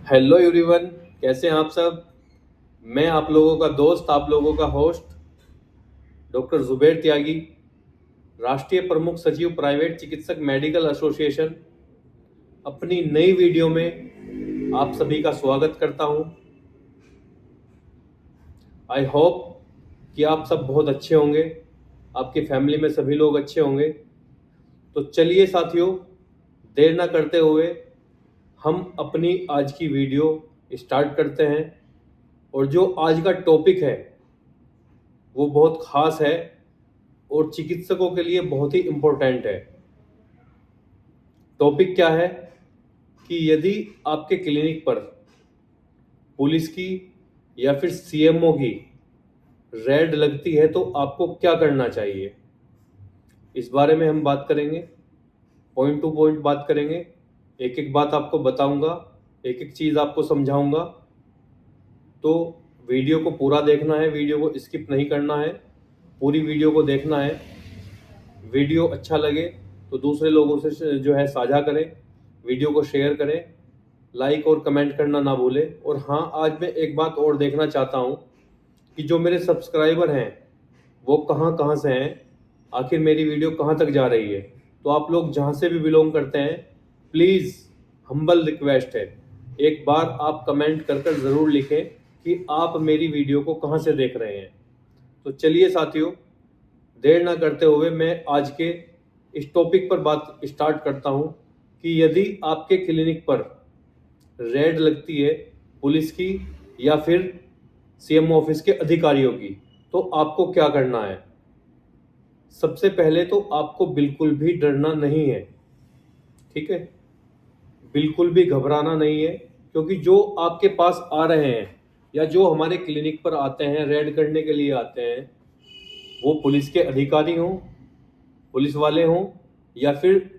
Hello everyone, कैसे हैं आप सब। मैं आप लोगों का दोस्त, आप लोगों का होस्ट डॉक्टर जुबैर त्यागी, राष्ट्रीय प्रमुख सचिव प्राइवेट चिकित्सक मेडिकल एसोसिएशन, अपनी नई वीडियो में आप सभी का स्वागत करता हूं। आई होप कि आप सब बहुत अच्छे होंगे, आपकी फैमिली में सभी लोग अच्छे होंगे। तो चलिए साथियों, देर ना करते हुए हम अपनी आज की वीडियो स्टार्ट करते हैं। और जो आज का टॉपिक है वो बहुत ख़ास है और चिकित्सकों के लिए बहुत ही इम्पोर्टेंट है। टॉपिक क्या है कि यदि आपके क्लिनिक पर पुलिस की या फिर सीएमओ की रेड लगती है तो आपको क्या करना चाहिए। इस बारे में हम बात करेंगे, पॉइंट टू पॉइंट बात करेंगे, एक एक बात आपको बताऊंगा, एक एक चीज़ आपको समझाऊंगा। तो वीडियो को पूरा देखना है, वीडियो को स्किप नहीं करना है, पूरी वीडियो को देखना है। वीडियो अच्छा लगे तो दूसरे लोगों से जो है साझा करें, वीडियो को शेयर करें, लाइक और कमेंट करना ना भूलें। और हाँ, आज मैं एक बात और देखना चाहता हूँ कि जो मेरे सब्सक्राइबर हैं वो कहाँ कहाँ से हैं, आखिर मेरी वीडियो कहाँ तक जा रही है। तो आप लोग जहाँ से भी बिलोंग करते हैं, प्लीज़ हम्बल रिक्वेस्ट है, एक बार आप कमेंट कर कर ज़रूर लिखें कि आप मेरी वीडियो को कहाँ से देख रहे हैं। तो चलिए साथियों, देर ना करते हुए मैं आज के इस टॉपिक पर बात स्टार्ट करता हूं कि यदि आपके क्लिनिक पर रेड लगती है पुलिस की या फिर सीएम ऑफिस के अधिकारियों की, तो आपको क्या करना है। सबसे पहले तो आपको बिल्कुल भी डरना नहीं है, ठीक है। बिल्कुल भी घबराना नहीं है, क्योंकि जो आपके पास आ रहे हैं या जो हमारे क्लिनिक पर आते हैं, रेड करने के लिए आते हैं, वो पुलिस के अधिकारी हों, पुलिस वाले हों, या फिर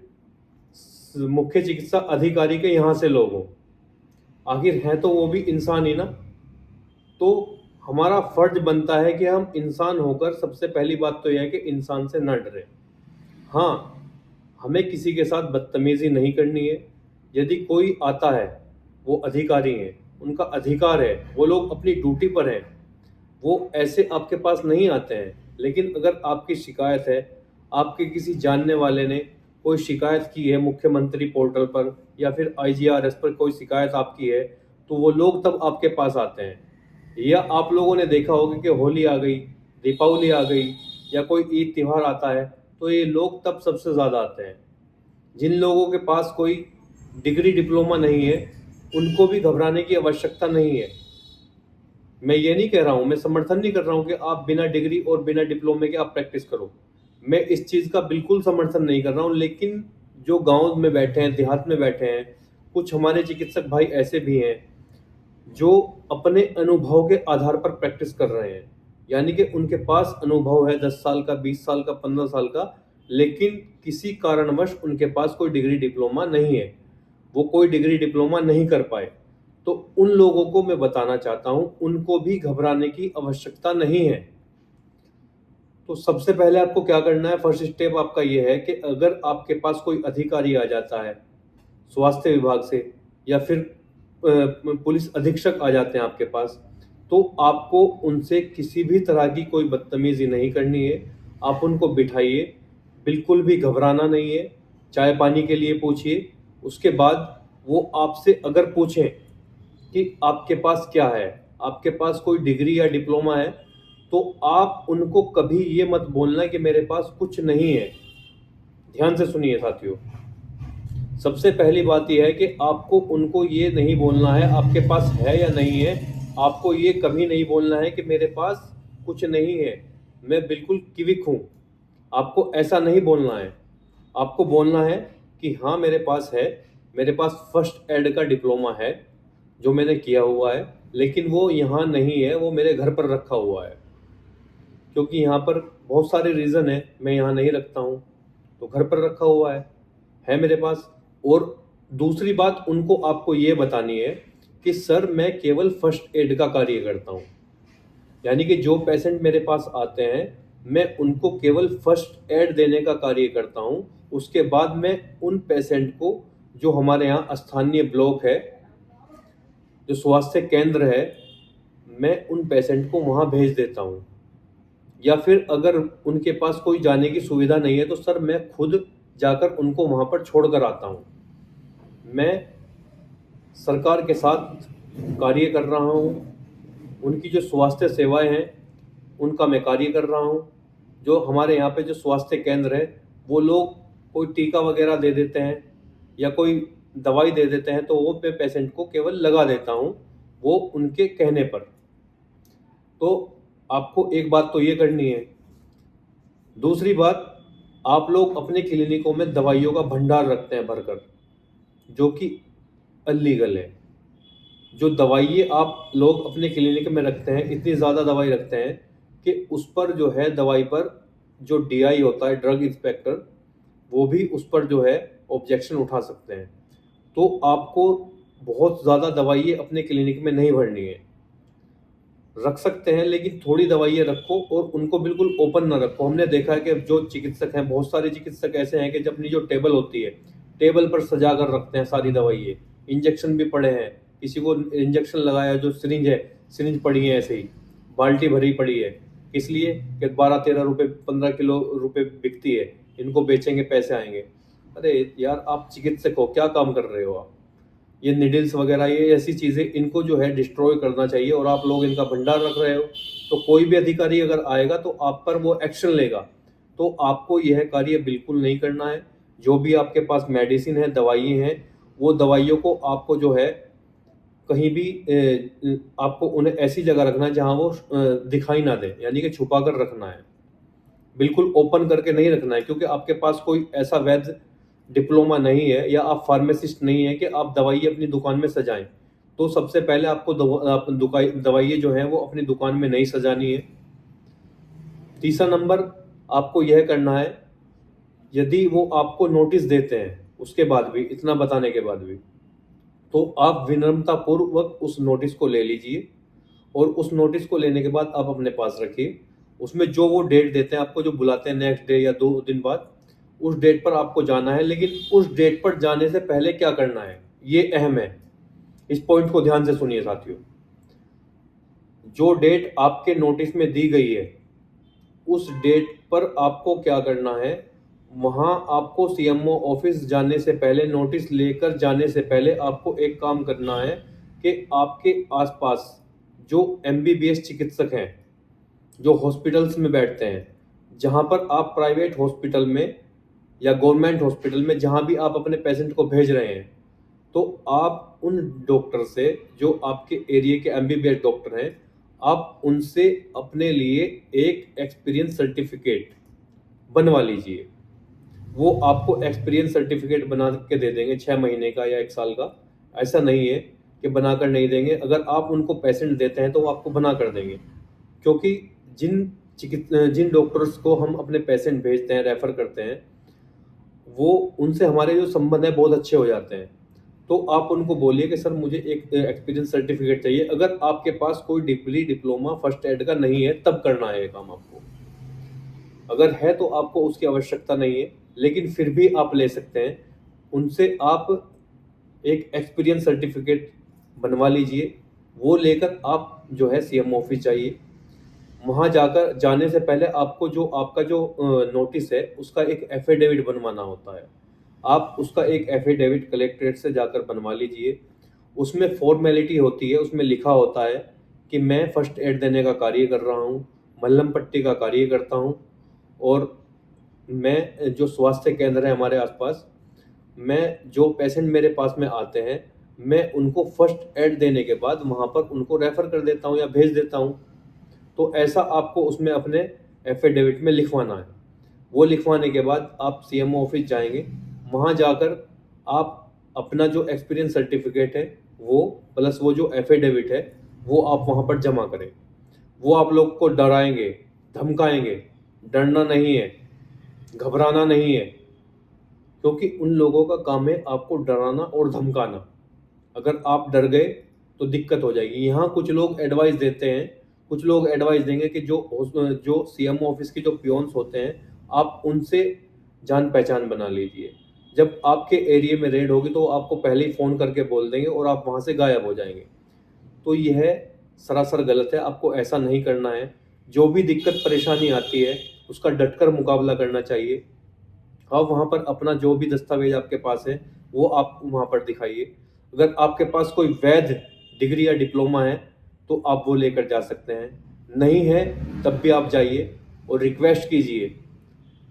मुख्य चिकित्सा अधिकारी के यहाँ से लोग हों, आखिर हैं तो वो भी इंसान ही ना। तो हमारा फर्ज बनता है कि हम इंसान होकर सबसे पहली बात तो यह है कि इंसान से न डरें। हाँ, हमें किसी के साथ बदतमीजी नहीं करनी है। यदि कोई आता है, वो अधिकारी हैं, उनका अधिकार है, वो लोग अपनी ड्यूटी पर हैं, वो ऐसे आपके पास नहीं आते हैं। लेकिन अगर आपकी शिकायत है, आपके किसी जानने वाले ने कोई शिकायत की है मुख्यमंत्री पोर्टल पर या फिर आईजीआरएस पर कोई शिकायत आपकी है, तो वो लोग तब आपके पास आते हैं। या आप लोगों ने देखा होगा कि होली आ गई, दीपावली आ गई या कोई ईद त्यौहार आता है, तो ये लोग तब सबसे ज़्यादा आते हैं। जिन लोगों के पास कोई डिग्री डिप्लोमा नहीं है, उनको भी घबराने की आवश्यकता नहीं है। मैं ये नहीं कह रहा हूँ, मैं समर्थन नहीं कर रहा हूँ कि आप बिना डिग्री और बिना डिप्लोमे के आप प्रैक्टिस करो। मैं इस चीज़ का बिल्कुल समर्थन नहीं कर रहा हूँ। लेकिन जो गांव में बैठे हैं, देहात में बैठे हैं, कुछ हमारे चिकित्सक भाई ऐसे भी हैं जो अपने अनुभव के आधार पर प्रैक्टिस कर रहे हैं। यानी कि उनके पास अनुभव है 10 साल का, 20 साल का, 15 साल का, लेकिन किसी कारणवश उनके पास कोई डिग्री डिप्लोमा नहीं है, वो कोई डिग्री डिप्लोमा नहीं कर पाए। तो उन लोगों को मैं बताना चाहता हूं, उनको भी घबराने की आवश्यकता नहीं है। तो सबसे पहले आपको क्या करना है, फर्स्ट स्टेप आपका ये है कि अगर आपके पास कोई अधिकारी आ जाता है स्वास्थ्य विभाग से या फिर पुलिस अधीक्षक आ जाते हैं आपके पास, तो आपको उनसे किसी भी तरह की कोई बदतमीजी नहीं करनी है। आप उनको बिठाइए, बिल्कुल भी घबराना नहीं है। चाय पानी के लिए पूछिए, उसके बाद वो आपसे अगर पूछें कि आपके पास क्या है, आपके पास कोई डिग्री या डिप्लोमा है, तो आप उनको कभी ये मत बोलना कि मेरे पास कुछ नहीं है। ध्यान से सुनिए साथियों, सबसे पहली बात यह है कि आपको उनको ये नहीं बोलना है आपके पास है या नहीं है। आपको ये कभी नहीं बोलना है कि मेरे पास कुछ नहीं है, मैं बिल्कुल क्विक हूँ। आपको ऐसा नहीं बोलना है। आपको बोलना है कि हाँ मेरे पास है, मेरे पास फर्स्ट एड का डिप्लोमा है जो मैंने किया हुआ है, लेकिन वो यहाँ नहीं है, वो मेरे घर पर रखा हुआ है। क्योंकि यहाँ पर बहुत सारे रीज़न है, मैं यहाँ नहीं रखता हूँ, तो घर पर रखा हुआ है मेरे पास। और दूसरी बात उनको आपको ये बतानी है कि सर मैं केवल फर्स्ट एड का कार्य करता हूँ। यानी कि जो पेशेंट मेरे पास आते हैं, मैं उनको केवल फर्स्ट एड देने का कार्य करता हूँ। उसके बाद मैं उन पेशेंट को, जो हमारे यहाँ स्थानीय ब्लॉक है, जो स्वास्थ्य केंद्र है, मैं उन पेशेंट को वहाँ भेज देता हूँ। या फिर अगर उनके पास कोई जाने की सुविधा नहीं है तो सर मैं खुद जाकर उनको वहाँ पर छोड़ कर आता हूँ। मैं सरकार के साथ कार्य कर रहा हूँ, उनकी जो स्वास्थ्य सेवाएं हैं उनका मैं कार्य कर रहा हूँ। जो हमारे यहाँ पे जो स्वास्थ्य केंद्र है, वो लोग कोई टीका वगैरह दे देते हैं या कोई दवाई दे देते हैं तो वो मैं पेशेंट को केवल लगा देता हूँ, वो उनके कहने पर। तो आपको एक बात तो ये करनी है। दूसरी बात, आप लोग अपने क्लिनिकों में दवाइयों का भंडार रखते हैं भरकर, जो कि अलीगल है। जो दवाइयाँ आप लोग अपने क्लिनिक में रखते हैं, इतनी ज़्यादा दवाई रखते हैं कि उस पर जो है दवाई पर जो डीआई होता है, ड्रग इंस्पेक्टर, वो भी उस पर जो है ऑब्जेक्शन उठा सकते हैं। तो आपको बहुत ज़्यादा दवाइयाँ अपने क्लिनिक में नहीं भरनी है। रख सकते हैं लेकिन थोड़ी दवाइयाँ रखो और उनको बिल्कुल ओपन ना रखो। हमने देखा है कि जो चिकित्सक हैं, बहुत सारे चिकित्सक ऐसे हैं कि जब अपनी जो टेबल होती है, टेबल पर सजा कर रखते हैं सारी दवाइयाँ। इंजेक्शन भी पड़े हैं, किसी को इंजेक्शन लगाया, जो सिरिंज है, सिरिंज पड़ी है ऐसे ही, बाल्टी भरी पड़ी है, इसलिए कि 12-13 रुपये 15 किलो रुपये बिकती है, इनको बेचेंगे पैसे आएंगे। अरे यार, आप चिकित्सक हो, क्या काम कर रहे हो आप? ये निडल्स वगैरह, ये ऐसी चीज़ें, इनको जो है डिस्ट्रॉय करना चाहिए और आप लोग इनका भंडार रख रहे हो। तो कोई भी अधिकारी अगर आएगा तो आप पर वो एक्शन लेगा। तो आपको यह कार्य बिल्कुल नहीं करना है। जो भी आपके पास मेडिसिन है, दवाइयाँ हैं, वो दवाइयों को आपको जो है कहीं भी आपको उन्हें ऐसी जगह रखना है जहाँ वो दिखाई ना दे, यानी कि छुपा कर रखना है। बिल्कुल ओपन करके नहीं रखना है, क्योंकि आपके पास कोई ऐसा वैध डिप्लोमा नहीं है या आप फार्मासिस्ट नहीं है कि आप दवाई अपनी दुकान में सजाएं। तो सबसे पहले आपको दवाइयाँ जो हैं वो अपनी दुकान में नहीं सजानी है। तीसरा नंबर, आपको यह करना है, यदि वो आपको नोटिस देते हैं उसके बाद भी, इतना बताने के बाद भी, तो आप विनम्रतापूर्वक उस नोटिस को ले लीजिए और उस नोटिस को लेने के बाद आप अपने पास रखिए। उसमें जो वो डेट देते हैं, आपको जो बुलाते हैं नेक्स्ट डे या 2 दिन बाद, उस डेट पर आपको जाना है। लेकिन उस डेट पर जाने से पहले क्या करना है, ये अहम है। इस पॉइंट को ध्यान से सुनिए साथियों। जो डेट आपके नोटिस में दी गई है, उस डेट पर आपको क्या करना है, वहाँ आपको सीएमओ ऑफिस जाने से पहले, नोटिस लेकर जाने से पहले आपको एक काम करना है कि आपके आसपास जो एमबीबीएस चिकित्सक हैं, जो हॉस्पिटल्स में बैठते हैं, जहाँ पर आप प्राइवेट हॉस्पिटल में या गवर्नमेंट हॉस्पिटल में, जहाँ भी आप अपने पेशेंट को भेज रहे हैं, तो आप उन डॉक्टर से, जो आपके एरिया के एमबीबीएस डॉक्टर हैं, आप उनसे अपने लिए एक एक्सपीरियंस सर्टिफिकेट बनवा लीजिए। वो आपको एक्सपीरियंस सर्टिफिकेट बना के दे देंगे, 6 महीने का या 1 साल का। ऐसा नहीं है कि बनाकर नहीं देंगे। अगर आप उनको पेशेंट देते हैं तो वो आपको बना कर देंगे, क्योंकि जिन डॉक्टर्स को हम अपने पेशेंट भेजते हैं, रेफर करते हैं, वो, उनसे हमारे जो संबंध है बहुत अच्छे हो जाते हैं। तो आप उनको बोलिए कि सर मुझे एक एक्सपीरियंस सर्टिफिकेट चाहिए। अगर आपके पास कोई डिग्री, डिप्लोमा फर्स्ट एड का नहीं है, तब करना है ये काम आपको। अगर है तो आपको उसकी आवश्यकता नहीं है, लेकिन फिर भी आप ले सकते हैं। उनसे आप एक एक्सपीरियंस सर्टिफिकेट बनवा लीजिए। वो लेकर आप जो है सीएम ऑफिस जाइए। वहाँ जाकर, जाने से पहले आपको जो आपका जो नोटिस है, उसका एक एफिडेविट बनवाना होता है। आप उसका एक एफिडेविट कलेक्ट्रेट से जाकर बनवा लीजिए। उसमें फॉर्मेलिटी होती है, उसमें लिखा होता है कि मैं फर्स्ट एड देने का कार्य कर रहा हूँ, मलहम पट्टी का कार्य करता हूँ, और मैं जो स्वास्थ्य केंद्र है हमारे आसपास, मैं जो पेशेंट मेरे पास में आते हैं, मैं उनको फर्स्ट एड देने के बाद वहाँ पर उनको रेफ़र कर देता हूँ या भेज देता हूँ। तो ऐसा आपको उसमें अपने एफिडेविट में लिखवाना है। वो लिखवाने के बाद आप सीएमओ ऑफिस जाएंगे। वहाँ जाकर आप अपना जो एक्सपीरियंस सर्टिफिकेट है वो, प्लस वो जो एफिडेविट है, वो आप वहाँ पर जमा करें। वो आप लोग को डराएंगे, धमकाएंगे। डरना नहीं है, घबराना नहीं है, क्योंकि उन लोगों का काम है आपको डराना और धमकाना। अगर आप डर गए तो दिक्कत हो जाएगी। यहाँ कुछ लोग एडवाइस देते हैं, कुछ लोग एडवाइस देंगे कि जो सीएमओ ऑफिस के जो पियोन्स होते हैं, आप उनसे जान पहचान बना लीजिए। जब आपके एरिया में रेड होगी तो आपको पहले ही फ़ोन करके बोल देंगे और आप वहाँ से गायब हो जाएंगे। तो यह सरासर गलत है। आपको ऐसा नहीं करना है। जो भी दिक्कत परेशानी आती है उसका डटकर मुकाबला करना चाहिए। आप वहाँ पर अपना जो भी दस्तावेज आपके पास है वो आप वहाँ पर दिखाइए। अगर आपके पास कोई वैध डिग्री या डिप्लोमा है तो आप वो लेकर जा सकते हैं, नहीं है तब भी आप जाइए और रिक्वेस्ट कीजिए।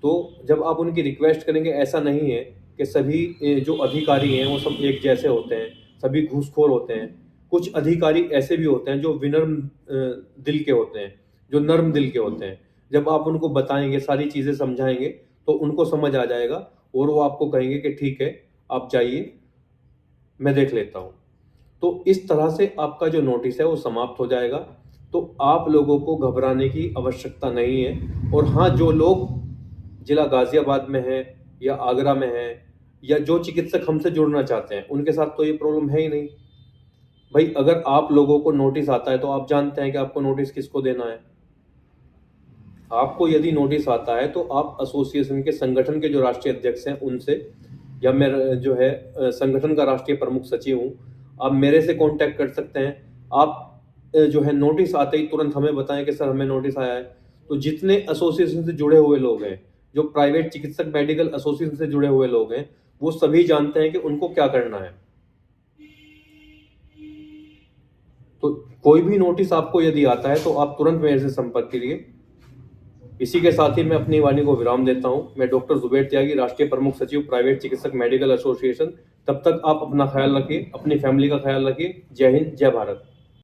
तो जब आप उनकी रिक्वेस्ट करेंगे, ऐसा नहीं है कि सभी जो अधिकारी हैं वो सब एक जैसे होते हैं, सभी घूसखोर होते हैं। कुछ अधिकारी ऐसे भी होते हैं जो विनम्र दिल के होते हैं, जो नर्म दिल के होते हैं। जब आप उनको बताएंगे, सारी चीज़ें समझाएंगे तो उनको समझ आ जाएगा और वो आपको कहेंगे कि ठीक है आप जाइए, मैं देख लेता हूँ। तो इस तरह से आपका जो नोटिस है वो समाप्त हो जाएगा। तो आप लोगों को घबराने की आवश्यकता नहीं है। और हाँ, जो लोग जिला गाजियाबाद में है या आगरा में है या जो चिकित्सक हमसे जुड़ना चाहते हैं, उनके साथ तो ये प्रॉब्लम है ही नहीं। भाई अगर आप लोगों को नोटिस आता है तो आप जानते हैं कि आपको नोटिस किसको देना है। आपको यदि नोटिस आता है तो आप एसोसिएशन के संगठन के जो राष्ट्रीय अध्यक्ष हैं उनसे, या मैं जो है संगठन का राष्ट्रीय प्रमुख सचिव हूँ, आप मेरे से कांटेक्ट कर सकते हैं। आप जो है नोटिस आते ही तुरंत हमें बताएं कि सर हमें नोटिस आया है। तो जितने एसोसिएशन से जुड़े हुए लोग हैं, जो प्राइवेट चिकित्सक मेडिकल एसोसिएशन से जुड़े हुए लोग हैं, वो सभी जानते हैं कि उनको क्या करना है। तो कोई भी नोटिस आपको यदि आता है तो आप तुरंत मेरे से संपर्क कीजिए। इसी के साथ ही मैं अपनी वाणी को विराम देता हूं। मैं डॉक्टर जुबैर त्यागी, राष्ट्रीय प्रमुख सचिव प्राइवेट चिकित्सक मेडिकल एसोसिएशन। तब तक आप अपना ख्याल रखिए, अपनी फैमिली का ख्याल रखिए। जय हिंद, जय भारत।